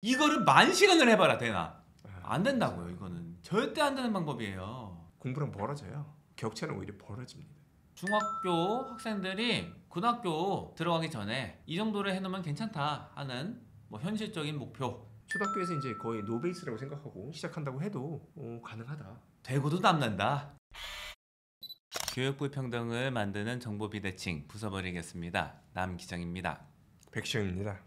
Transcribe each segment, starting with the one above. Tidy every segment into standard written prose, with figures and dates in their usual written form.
이거를 10,000시간을 해봐라 되나? 아, 안 된다고요. 이거는 절대 안 되는 방법이에요. 공부랑 멀어져요. 격차는 오히려 벌어집니다. 중학교 학생들이 고등학교 들어가기 전에 이 정도를 해놓으면 괜찮다 하는 뭐 현실적인 목표. 초등학교에서 이제 거의 노베이스라고 생각하고 시작한다고 해도 가능하다. 되고도 남는다. 교육부 평등을 만드는 정보비대칭 부숴버리겠습니다. 남기정입니다. 백시영입니다.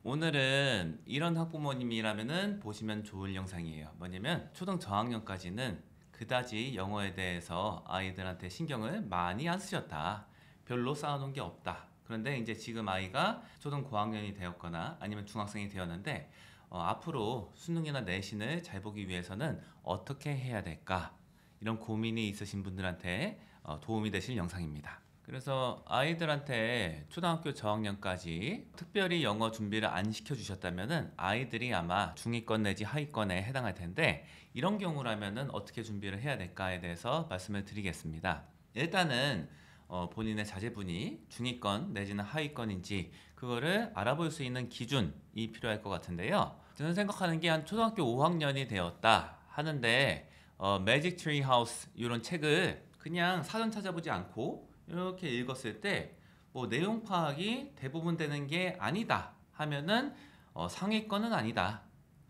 오늘은 이런 학부모님이라면은 보시면 좋을 영상이에요. 뭐냐면 초등 저학년까지는 그다지 영어에 대해서 아이들한테 신경을 많이 안 쓰셨다. 별로 쌓아놓은 게 없다. 그런데 이제 지금 아이가 초등 고학년이 되었거나 아니면 중학생이 되었는데 앞으로 수능이나 내신을 잘 보기 위해서는 어떻게 해야 될까? 이런 고민이 있으신 분들한테 도움이 되실 영상입니다. 그래서 아이들한테 초등학교 저학년까지 특별히 영어 준비를 안 시켜주셨다면 아이들이 아마 중위권 내지 하위권에 해당할 텐데, 이런 경우라면 어떻게 준비를 해야 될까에 대해서 말씀을 드리겠습니다. 일단은 본인의 자제분이 중위권 내지는 하위권인지 그거를 알아볼 수 있는 기준이 필요할 것 같은데요. 저는 생각하는 게 한 초등학교 5학년이 되었다 하는데 매직 트리 하우스 이런 책을 그냥 사전 찾아보지 않고 이렇게 읽었을 때 뭐 내용 파악이 대부분 되는 게 아니다 하면은 상위권은 아니다,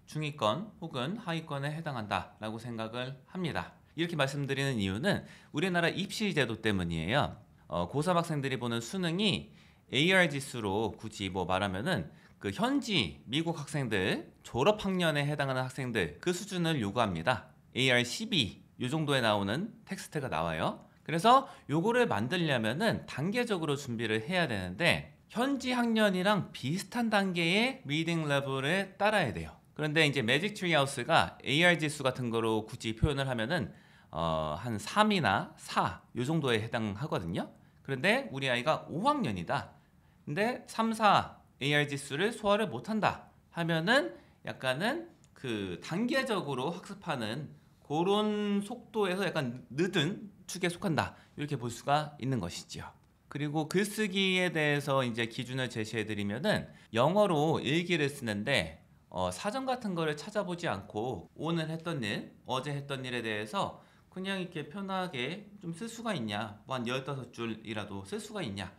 중위권 혹은 하위권에 해당한다 라고 생각을 합니다. 이렇게 말씀드리는 이유는 우리나라 입시 제도 때문이에요. 고3 학생들이 보는 수능이 AR 지수로 굳이 뭐 말하면은 그 현지 미국 학생들 졸업 학년에 해당하는 학생들 그 수준을 요구합니다. AR 12 요 정도에 나오는 텍스트가 나와요. 그래서 요거를 만들려면은 단계적으로 준비를 해야 되는데 현지 학년이랑 비슷한 단계의 리딩 레벨에 따라야 돼요. 그런데 이제 매직 트리 하우스가 AR 지수 같은 거로 굳이 표현을 하면은 한 3이나 4 요 정도에 해당하거든요. 그런데 우리 아이가 5학년이다. 근데 3, 4 AR 지수를 소화를 못한다 하면은 약간은 그 단계적으로 학습하는 그런 속도에서 약간 늦은 축에 속한다, 이렇게 볼 수가 있는 것이죠. 그리고 글쓰기에 대해서 이제 기준을 제시해 드리면은 영어로 일기를 쓰는데 사전 같은 거를 찾아보지 않고 오늘 했던 일, 어제 했던 일에 대해서 그냥 이렇게 편하게 좀 쓸 수가 있냐, 뭐 한 15줄이라도 쓸 수가 있냐,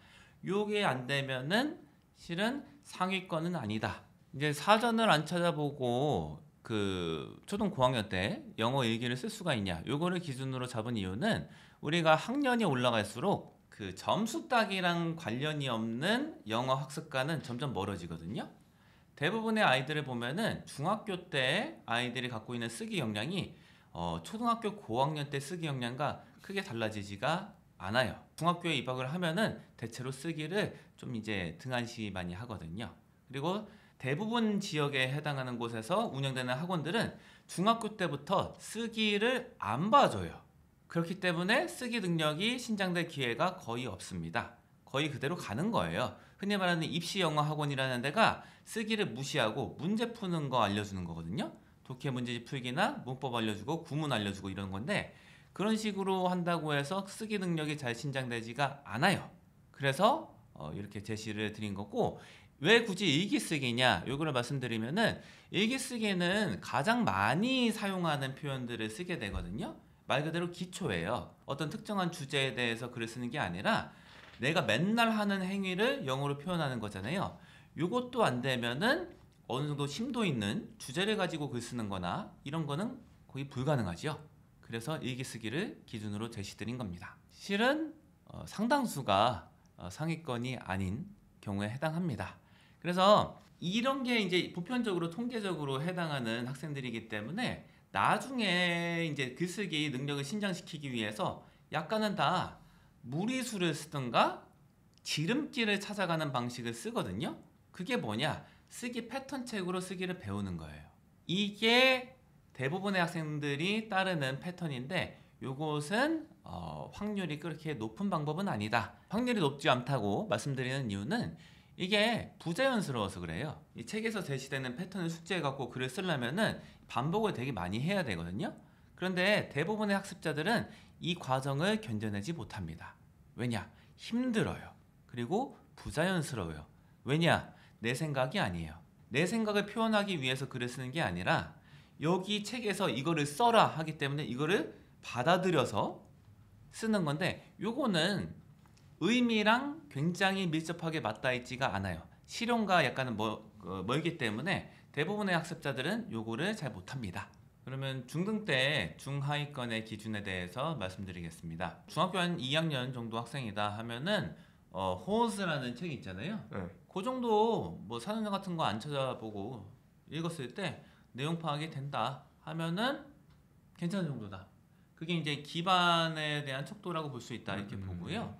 요게 안 되면은 실은 상위권은 아니다. 이제 사전을 안 찾아보고 그 초등 고학년 때 영어 일기를 쓸 수가 있냐, 요거를 기준으로 잡은 이유는 우리가 학년이 올라갈수록 그 점수 따기랑 관련이 없는 영어 학습과는 점점 멀어지거든요. 대부분의 아이들을 보면은 중학교 때 아이들이 갖고 있는 쓰기 역량이 초등학교 고학년 때 쓰기 역량과 크게 달라지지가 않아요. 중학교에 입학을 하면은 대체로 쓰기를 좀 이제 등한시 많이 하거든요. 그리고 대부분 지역에 해당하는 곳에서 운영되는 학원들은 중학교 때부터 쓰기를 안 봐줘요. 그렇기 때문에 쓰기 능력이 신장될 기회가 거의 없습니다. 거의 그대로 가는 거예요. 흔히 말하는 입시 영어 학원이라는 데가 쓰기를 무시하고 문제 푸는 거 알려주는 거거든요. 독해 문제집 풀기나 문법 알려주고 구문 알려주고 이런 건데, 그런 식으로 한다고 해서 쓰기 능력이 잘 신장되지가 않아요. 그래서 이렇게 제시를 드린 거고, 왜 굳이 일기쓰기냐 요거를 말씀드리면은 일기쓰기는 가장 많이 사용하는 표현들을 쓰게 되거든요. 말 그대로 기초예요. 어떤 특정한 주제에 대해서 글을 쓰는 게 아니라 내가 맨날 하는 행위를 영어로 표현하는 거잖아요. 요것도 안 되면은 어느 정도 심도 있는 주제를 가지고 글 쓰는 거나 이런 거는 거의 불가능하죠. 그래서 일기쓰기를 기준으로 제시드린 겁니다. 실은 상당수가 상위권이 아닌 경우에 해당합니다. 그래서 이런 게 이제 보편적으로 통계적으로 해당하는 학생들이기 때문에 나중에 이제 글쓰기 능력을 신장시키기 위해서 약간은 다 무리수를 쓰든가 지름길을 찾아가는 방식을 쓰거든요. 그게 뭐냐? 쓰기 패턴 책으로 쓰기를 배우는 거예요. 이게 대부분의 학생들이 따르는 패턴인데, 요것은 확률이 그렇게 높은 방법은 아니다. 확률이 높지 않다고 말씀드리는 이유는 이게 부자연스러워서 그래요. 이 책에서 제시되는 패턴을 숙제해 갖고 글을 쓰려면은 반복을 되게 많이 해야 되거든요. 그런데 대부분의 학습자들은 이 과정을 견뎌내지 못합니다. 왜냐? 힘들어요. 그리고 부자연스러워요. 왜냐? 내 생각이 아니에요. 내 생각을 표현하기 위해서 글을 쓰는 게 아니라 여기 책에서 이거를 써라 하기 때문에 이거를 받아들여서 쓰는 건데 요거는 의미랑 굉장히 밀접하게 맞닿아 있지가 않아요. 실용과 약간은 멀기 때문에 대부분의 학습자들은 요거를 잘 못합니다. 그러면 중등 때 중하위권의 기준에 대해서 말씀드리겠습니다. 중학교 한 2학년 정도 학생이다 하면은 호스라는 책이 있잖아요. 네. 그 정도 뭐 사전자 같은 거 안 찾아보고 읽었을 때 내용 파악이 된다 하면은 괜찮은 정도다. 그게 이제 기반에 대한 척도라고 볼 수 있다 이렇게 보고요.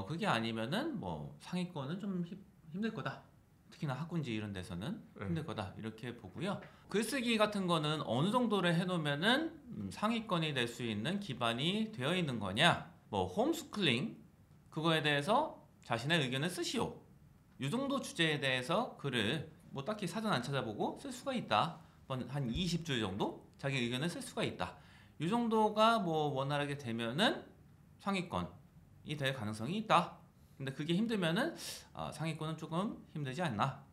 그게 아니면은 뭐 상위권은 좀 힘들 거다. 특히나 학군지 이런 데서는 힘들 거다 이렇게 보고요. 글쓰기 같은 거는 어느 정도를 해놓으면은 상위권이 될 수 있는 기반이 되어 있는 거냐? 뭐 홈스쿨링 그거에 대해서 자신의 의견을 쓰시오. 이 정도 주제에 대해서 글을 뭐 딱히 사전 안 찾아보고 쓸 수가 있다. 한 20줄 정도 자기 의견을 쓸 수가 있다. 이 정도가 뭐 원활하게 되면은 상위권이 될 가능성이 있다. 근데 그게 힘들면은 상위권은 조금 힘들지 않나.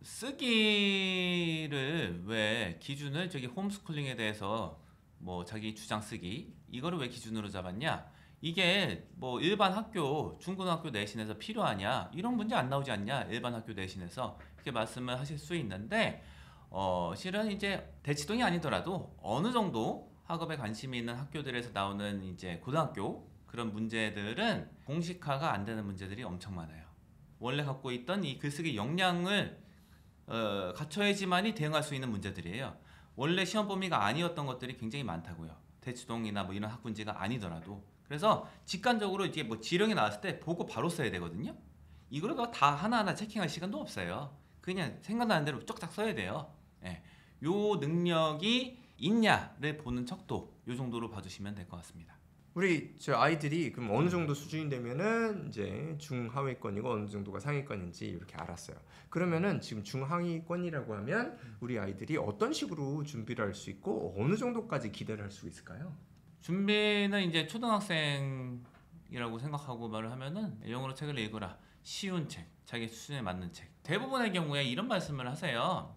쓰기를 왜 기준을 저기 홈스쿨링에 대해서 뭐 자기 주장 쓰기 이거를 왜 기준으로 잡았냐? 이게 뭐 일반 학교 중고등학교 내신에서 필요하냐 이런 문제 안 나오지 않냐 일반 학교 내신에서 이렇게 말씀을 하실 수 있는데 실은 이제 대치동이 아니더라도 어느 정도 학업에 관심이 있는 학교들에서 나오는 이제 고등학교 그런 문제들은 공식화가 안 되는 문제들이 엄청 많아요. 원래 갖고 있던 이 글쓰기 역량을 갖춰야지만이 대응할 수 있는 문제들이에요. 원래 시험 범위가 아니었던 것들이 굉장히 많다고요. 대치동이나 뭐 이런 학군지가 아니더라도. 그래서 직관적으로 이제 뭐 지령이 나왔을 때 보고 바로 써야 되거든요. 이걸 다 하나하나 체킹할 시간도 없어요. 그냥 생각나는 대로 쪽짝 써야 돼요. 예. 요 능력이 있냐를 보는 척도 요 정도로 봐주시면 될 것 같습니다. 우리 저 아이들이 그럼 어느 정도 수준이 되면은 이제 중하위권이고 어느 정도가 상위권인지 이렇게 알았어요. 그러면은 지금 중하위권이라고 하면 우리 아이들이 어떤 식으로 준비를 할 수 있고 어느 정도까지 기대를 할 수 있을까요? 준비는 이제 초등학생이라고 생각하고 말을 하면은 영어로 책을 읽어라. 쉬운 책, 자기 수준에 맞는 책. 대부분의 경우에 이런 말씀을 하세요.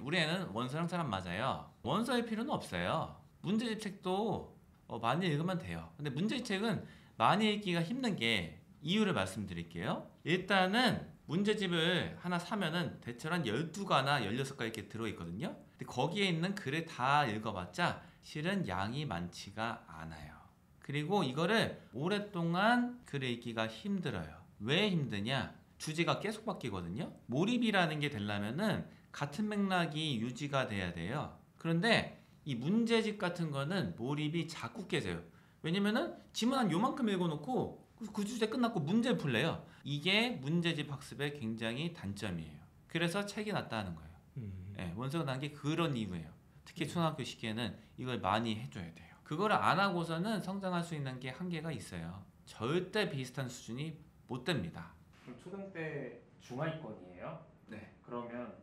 우리 애는 원서랑 잘 안 맞아요. 원서일 필요는 없어요. 문제집 책도 많이 읽으면 돼요. 근데 문제집 책은 많이 읽기가 힘든 게 이유를 말씀드릴게요. 일단은 문제집을 하나 사면은 대체로 한 12가나 16가 이렇게 들어있거든요. 근데 거기에 있는 글을 다 읽어봤자 실은 양이 많지가 않아요. 그리고 이거를 오랫동안 글을 읽기가 힘들어요. 왜 힘드냐? 주제가 계속 바뀌거든요. 몰입이라는 게 되려면은 같은 맥락이 유지가 돼야 돼요. 그런데 이 문제집 같은 거는 몰입이 자꾸 깨져요. 왜냐면은 지문 한 요만큼 읽어놓고 그 주제 끝났고 문제 풀래요. 이게 문제집 학습의 굉장히 단점이에요. 그래서 책이 낫다는 거예요. 네, 원서가 난 게 그런 이유예요. 특히 초등학교 시기에는 이걸 많이 해줘야 돼요. 그걸 안 하고서는 성장할 수 있는 게 한계가 있어요. 절대 비슷한 수준이 못 됩니다. 그럼 초등 때 중하위권이에요? 네. 그러면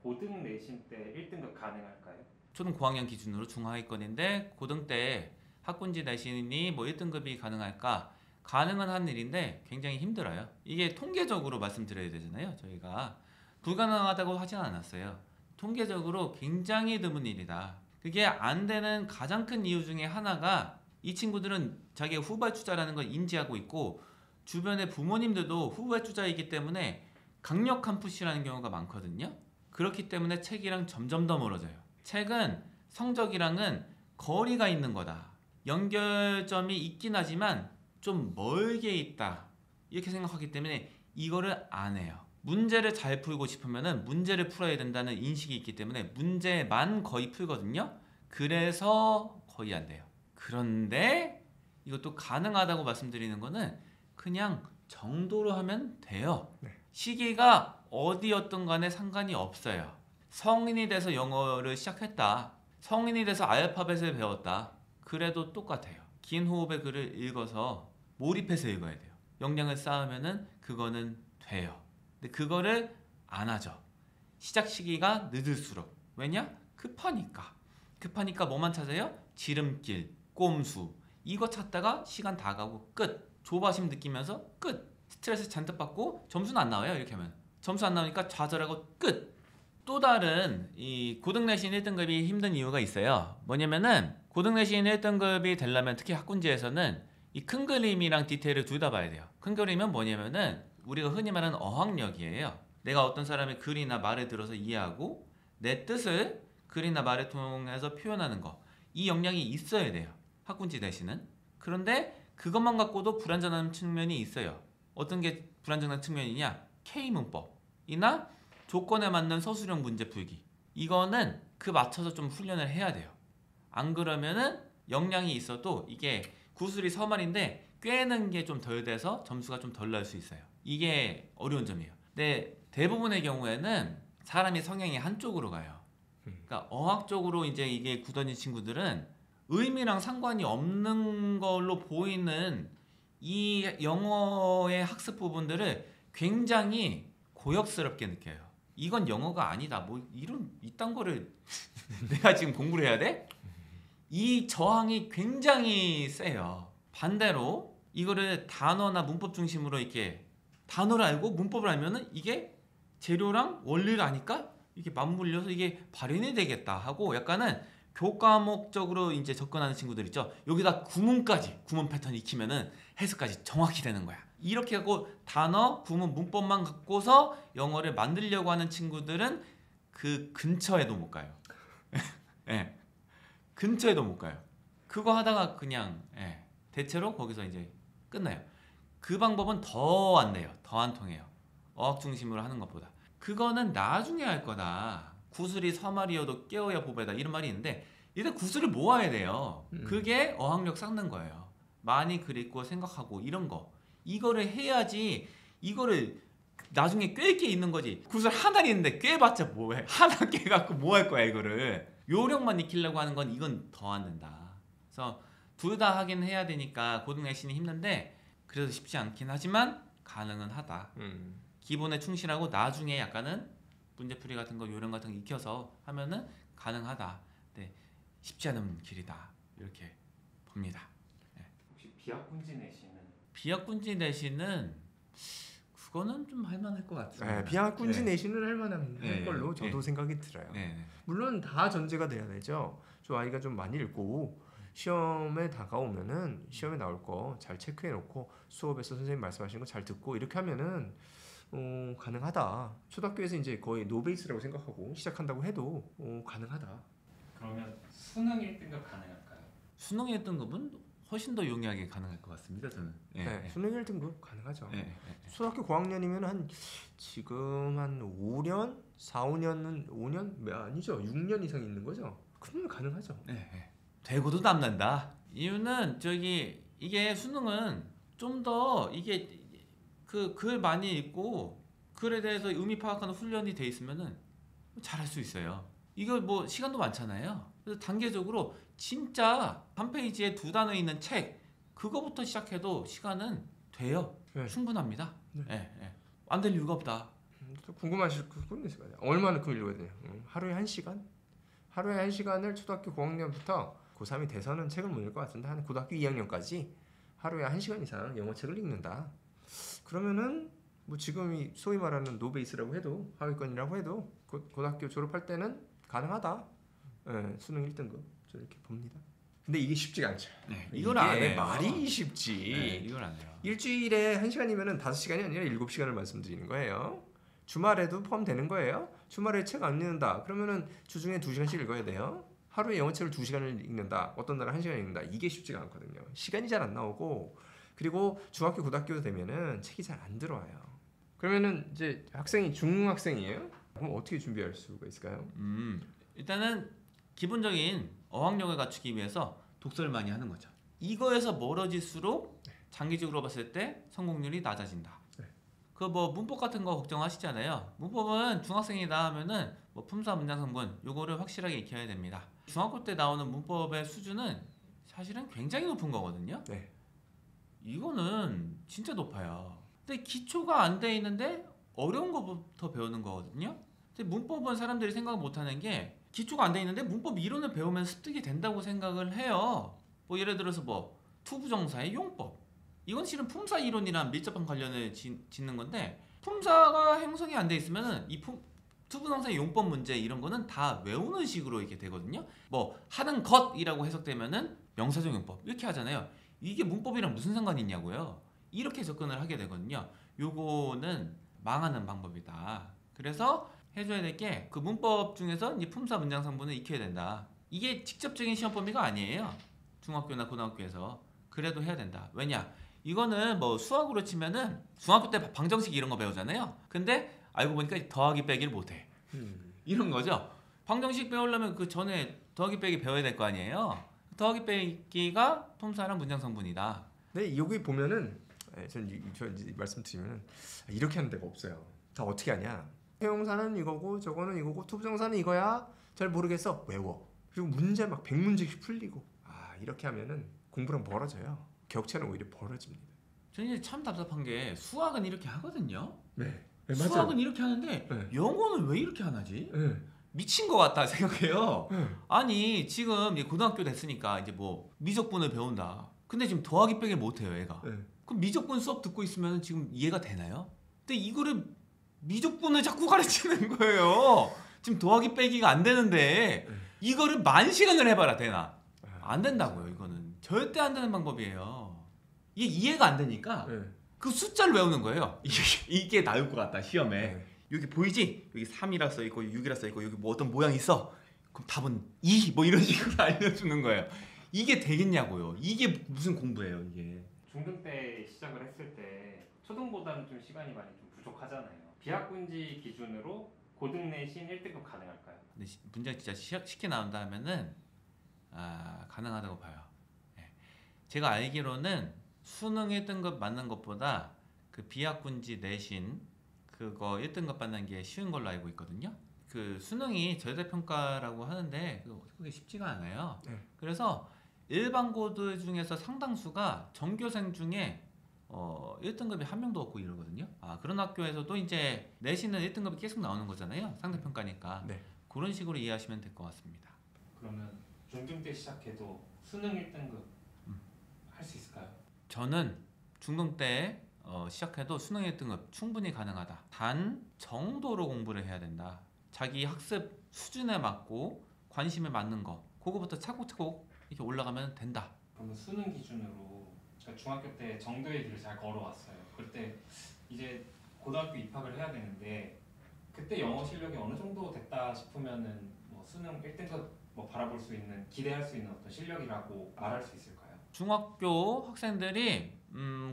고등 내신 때 1등급 가능할까요? 초등 고학년 기준으로 중하위권인데 고등 때 학군지 내신이 뭐 1등급이 가능할까? 가능은 한 일인데 굉장히 힘들어요. 이게 통계적으로 말씀드려야 되잖아요. 저희가 불가능하다고 하진 않았어요. 통계적으로 굉장히 드문 일이다. 그게 안 되는 가장 큰 이유 중에 하나가 이 친구들은 자기가 후발주자라는 걸 인지하고 있고 주변의 부모님들도 후발주자이기 때문에 강력한 푸시라는 경우가 많거든요. 그렇기 때문에 책이랑 점점 더 멀어져요. 책은 성적이랑은 거리가 있는 거다. 연결점이 있긴 하지만 좀 멀게 있다. 이렇게 생각하기 때문에 이거를 안 해요. 문제를 잘 풀고 싶으면 문제를 풀어야 된다는 인식이 있기 때문에 문제만 거의 풀거든요. 그래서 거의 안 돼요. 그런데 이것도 가능하다고 말씀드리는 거는 그냥 정도로 하면 돼요. 네. 시기가 어디였든 간에 상관이 없어요. 성인이 돼서 영어를 시작했다. 성인이 돼서 알파벳을 배웠다. 그래도 똑같아요. 긴 호흡의 글을 읽어서 몰입해서 읽어야 돼요. 역량을 쌓으면은 그거는 돼요. 근데 그거를 안 하죠. 시작 시기가 늦을수록. 왜냐? 급하니까. 급하니까 뭐만 찾아요? 지름길, 꼼수. 이거 찾다가 시간 다 가고 끝. 조바심 느끼면서 끝. 스트레스 잔뜩 받고 점수는 안 나와요. 이렇게 하면. 점수 안 나오니까 좌절하고 끝. 또 다른 이 고등내신 1등급이 힘든 이유가 있어요. 뭐냐면은 고등내신 1등급이 되려면 특히 학군지에서는 이 큰 그림이랑 디테일을 둘 다 봐야 돼요. 큰 그림은 뭐냐면은 우리가 흔히 말하는 어학력이에요. 내가 어떤 사람의 글이나 말을 들어서 이해하고 내 뜻을 글이나 말을 통해서 표현하는 거. 이 역량이 있어야 돼요. 학군지 내신은. 그런데 그것만 갖고도 불완전한 측면이 있어요. 어떤 게 불완전한 측면이냐? K문법이나 조건에 맞는 서술형 문제 풀기. 이거는 그 맞춰서 좀 훈련을 해야 돼요. 안 그러면은 역량이 있어도 이게 구술이 서말인데 꿰는 게 좀 덜 돼서 점수가 좀 덜 날 수 있어요. 이게 어려운 점이에요. 근데 대부분의 경우에는 사람이 성향이 한쪽으로 가요. 그러니까 어학 쪽으로 이제 이게 굳어진 친구들은 의미랑 상관이 없는 걸로 보이는 이 영어의 학습 부분들을 굉장히 고역스럽게 느껴요. 이건 영어가 아니다. 뭐 이런 이딴 거를 내가 지금 공부를 해야 돼? 이 저항이 굉장히 세요. 반대로 이거를 단어나 문법 중심으로 이렇게 단어를 알고 문법을 알면은 이게 재료랑 원리를 아니까 이게 맞물려서 이게 발현이 되겠다 하고 약간은 교과목적으로 이제 접근하는 친구들 있죠. 여기다 구문까지 구문 패턴 익히면은 해석까지 정확히 되는 거야. 이렇게 하고 단어, 구문, 문법만 갖고서 영어를 만들려고 하는 친구들은 그 근처에도 못 가요. 예. 근처에도 못 가요. 그거 하다가 그냥 대체로 거기서 이제 끝나요. 그 방법은 더 안 돼요. 더 안 통해요. 어학 중심으로 하는 것보다. 그거는 나중에 할 거다. 구슬이 서말이어도 깨어야 보배다. 이런 말이 있는데 일단 구슬을 모아야 돼요. 그게 어학력 쌓는 거예요. 많이 그리고 생각하고 이런 거. 이거를 해야지 이거를 나중에 꿰을 게 있는 거지. 구슬 하나는 있는데 꿰봤자 뭐해. 하나 꿰갖고 뭐 할 거야 이거를. 요령만 익히려고 하는 건 이건 더 안 된다. 그래서 둘 다 하긴 해야 되니까 고등내신이 힘든데 그래도 쉽지 않긴 하지만 가능은 하다. 기본에 충실하고 나중에 약간은 문제풀이 같은 거 요령 같은 거 익혀서 하면은 가능하다. 네, 쉽지 않은 길이다. 이렇게 봅니다. 혹시 비학군지 내신은 비학군지 내신은 그거는 좀 할만할 것 같습니다. 비학군지 네. 내신은 할만한 네, 걸로 네, 저도 네. 생각이 들어요. 네. 물론 다 전제가 돼야 되죠. 저 아이가 좀 많이 읽고 시험에 다가오면은 시험에 나올 거 잘 체크해 놓고 수업에서 선생님 말씀하시는 거 잘 듣고 이렇게 하면은 가능하다. 초등학교에서 이제 거의 노베이스라고 생각하고 시작한다고 해도 가능하다. 그러면 수능 1등급 가능할까요? 수능 1등급은 훨씬 더 용이하게 가능할 것 같습니다. 저는. 네, 수능 1등급 가능하죠. 네. 초등학교 고학년이면 한 지금 한 5년, 4, 5년은 5년 아니죠. 6년 이상 있는 거죠. 그러면 가능하죠. 네. 되고도 남는다. 이유는 저기 이게 수능은 좀 더 이게 그 글 많이 읽고 글에 대해서 의미 파악하는 훈련이 돼 있으면은 잘할 수 있어요. 이거 뭐 시간도 많잖아요. 그래서 단계적으로 진짜 한 페이지에 2단어 있는 책 그거부터 시작해도 시간은 돼요. 네. 충분합니다. 네. 안 될 이유가 없다. 또 궁금하실 분 있을 거예요. 얼마만큼 읽어야 돼요? 하루에 1시간? 하루에 1시간을 초등학교 고학년부터 고3이 돼서는 책을 못 읽을 것 같은데 한 고등학교 2학년까지 하루에 1시간 이상 영어책을 읽는다. 그러면은 뭐 지금이 소위 말하는 노베이스라고 해도 하위권이라고 해도 고등학교 졸업할 때는 가능하다. 수능 1등급 저 이렇게 봅니다. 근데 이게 쉽지가 않죠. 이걸 안 이게 해요. 말이 쉽지. 이걸 안 해요. 일주일에 1시간이면 5시간이 아니라 7시간을 말씀드리는 거예요. 주말에도 포함되는 거예요. 주말에 책 안 읽는다. 그러면은 주중에 2시간씩 읽어야 돼요. 하루에 영어책을 2시간을 읽는다. 어떤 날은 1시간 읽는다. 이게 쉽지가 않거든요. 시간이 잘 안 나오고 그리고 중학교 고등학교 되면은 책이 잘 안 들어와요. 그러면은 이제 학생이 중학생이에요. 그럼 어떻게 준비할 수가 있을까요? 일단은 기본적인 어학력을 갖추기 위해서 독서를 많이 하는 거죠. 이거에서 멀어질수록 장기적으로 봤을 때 성공률이 낮아진다. 그 뭐 문법 같은 거 걱정하시잖아요. 문법은 중학생이다 하면은 뭐 품사, 문장, 성분 요거를 확실하게 익혀야 됩니다. 중학교 때 나오는 문법의 수준은 사실은 굉장히 높은 거거든요. 네. 이거는 진짜 높아요. 근데 기초가 안 돼 있는데 어려운 거부터 배우는 거거든요. 근데 문법은 사람들이 생각 못하는 게 기초가 안 돼 있는데 문법 이론을 배우면 습득이 된다고 생각을 해요. 뭐 예를 들어서 뭐 투부정사의 용법. 이건 실은 품사 이론이랑 밀접한 관련을 짓는 건데 품사가 형성이 안 돼 있으면은 이 투부정사의 용법 문제 이런 거는 다 외우는 식으로 이렇게 되거든요. 뭐 하는 것이라고 해석되면은 명사적 용법 이렇게 하잖아요. 이게 문법이랑 무슨 상관이 있냐고요. 이렇게 접근을 하게 되거든요. 요거는 망하는 방법이다. 그래서 해줘야 될 게 그 문법 중에서 이 품사 문장 성분을 익혀야 된다. 이게 직접적인 시험 범위가 아니에요. 중학교나 고등학교에서. 그래도 해야 된다. 왜냐? 이거는 뭐 수학으로 치면은 중학교 때 방정식 이런 거 배우잖아요. 근데 알고 보니까 더하기 빼기를 못해. 이런 거죠. 방정식 배우려면 그 전에 더하기 빼기 배워야 될 거 아니에요. 더하기 빼기가 품사랑 문장 성분이다. 네, 여기 보면은 전 이제 말씀드리면 이렇게 하는 데가 없어요. 다 어떻게 하냐? 형용사는 이거고 저거는 이거고 투부정사는 이거야. 잘 모르겠어. 외워. 그리고 문제 막 100문제씩 풀리고. 이렇게 하면은 공부랑 멀어져요. 격차는 오히려 벌어집니다. 저는 이제 참 답답한 게 수학은 이렇게 하거든요. 네, 수학은 이렇게 하는데 네. 영어는 왜 이렇게 안 하지? 네. 미친 것 같다 생각해요. 네. 아니 지금 고등학교 됐으니까 이제 뭐 미적분을 배운다. 근데 지금 더하기 빼기를 못해요 애가. 네. 그럼 미적분 수업 듣고 있으면 지금 이해가 되나요? 근데 이거를 미적분을 자꾸 가르치는 거예요. 지금 더하기 빼기가 안 되는데 이거를 10,000시간을 해봐라 되나? 안 된다고요. 이거는 절대 안 되는 방법이에요. 이게 이해가 안 되니까 네. 그 숫자를 외우는 거예요. 이게 나올 것 같다 시험에. 네. 여기 보이지? 여기 3이라 써있고 6이라 써있고 여기 뭐 어떤 모양이 있어. 그럼 답은 2 뭐 이런 식으로 알려주는 거예요. 이게 되겠냐고요. 이게 무슨 공부예요 이게. 중등 때 시작을 했을 때 초등보다는 좀 시간이 많이 좀 부족하잖아요. 비학군지 기준으로 고등 내신 1등급 가능할까요? 근데 문제가 진짜 쉽게 나온다 하면은 가능하다고 봐요. 예. 제가 알기로는 수능 1등급 맞는 것보다 그 비학군지 내신 그거 1등급 받는 게 쉬운 걸로 알고 있거든요. 그 수능이 절대평가라고 하는데 그게 쉽지가 않아요. 네. 그래서 일반고들 중에서 상당수가 전교생 중에 1등급이 한 명도 없고 이러거든요. 그런 학교에서도 이제 내신은 1등급이 계속 나오는 거잖아요. 상대평가니까. 네. 그런 식으로 이해하시면 될 것 같습니다. 그러면 중등 때 시작해도 수능 1등급 할 수 있을까요? 저는 중등 때 시작해도 수능 1등급 충분히 가능하다. 단 정도로 공부를 해야 된다. 자기 학습 수준에 맞고 관심에 맞는 거 그거부터 차곡차곡 이렇게 올라가면 된다. 그러면 수능 기준으로 제가 중학교 때 정도의 길을 잘 걸어왔어요. 그때 이제 고등학교 입학을 해야 되는데 그때 영어 실력이 어느 정도 됐다 싶으면은 뭐 수능 1등급 뭐 바라볼 수 있는 기대할 수 있는 어떤 실력이라고 말할 수 있을까요? 중학교 학생들이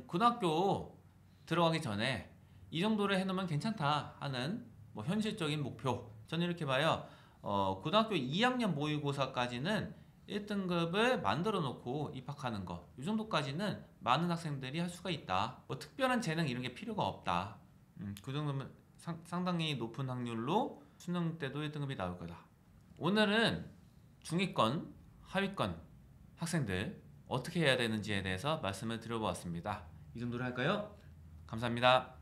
고등학교 들어가기 전에 이 정도를 해놓으면 괜찮다 하는 뭐 현실적인 목표. 저는 이렇게 봐요. 고등학교 2학년 모의고사까지는 1등급을 만들어 놓고 입학하는 거. 이 정도까지는 많은 학생들이 할 수가 있다. 뭐 특별한 재능 이런 게 필요가 없다. 그 정도면 상당히 높은 확률로 수능 때도 1등급이 나올 거다. 오늘은 중위권, 하위권 학생들 어떻게 해야 되는지에 대해서 말씀을 드려보았습니다. 이 정도로 할까요? 감사합니다.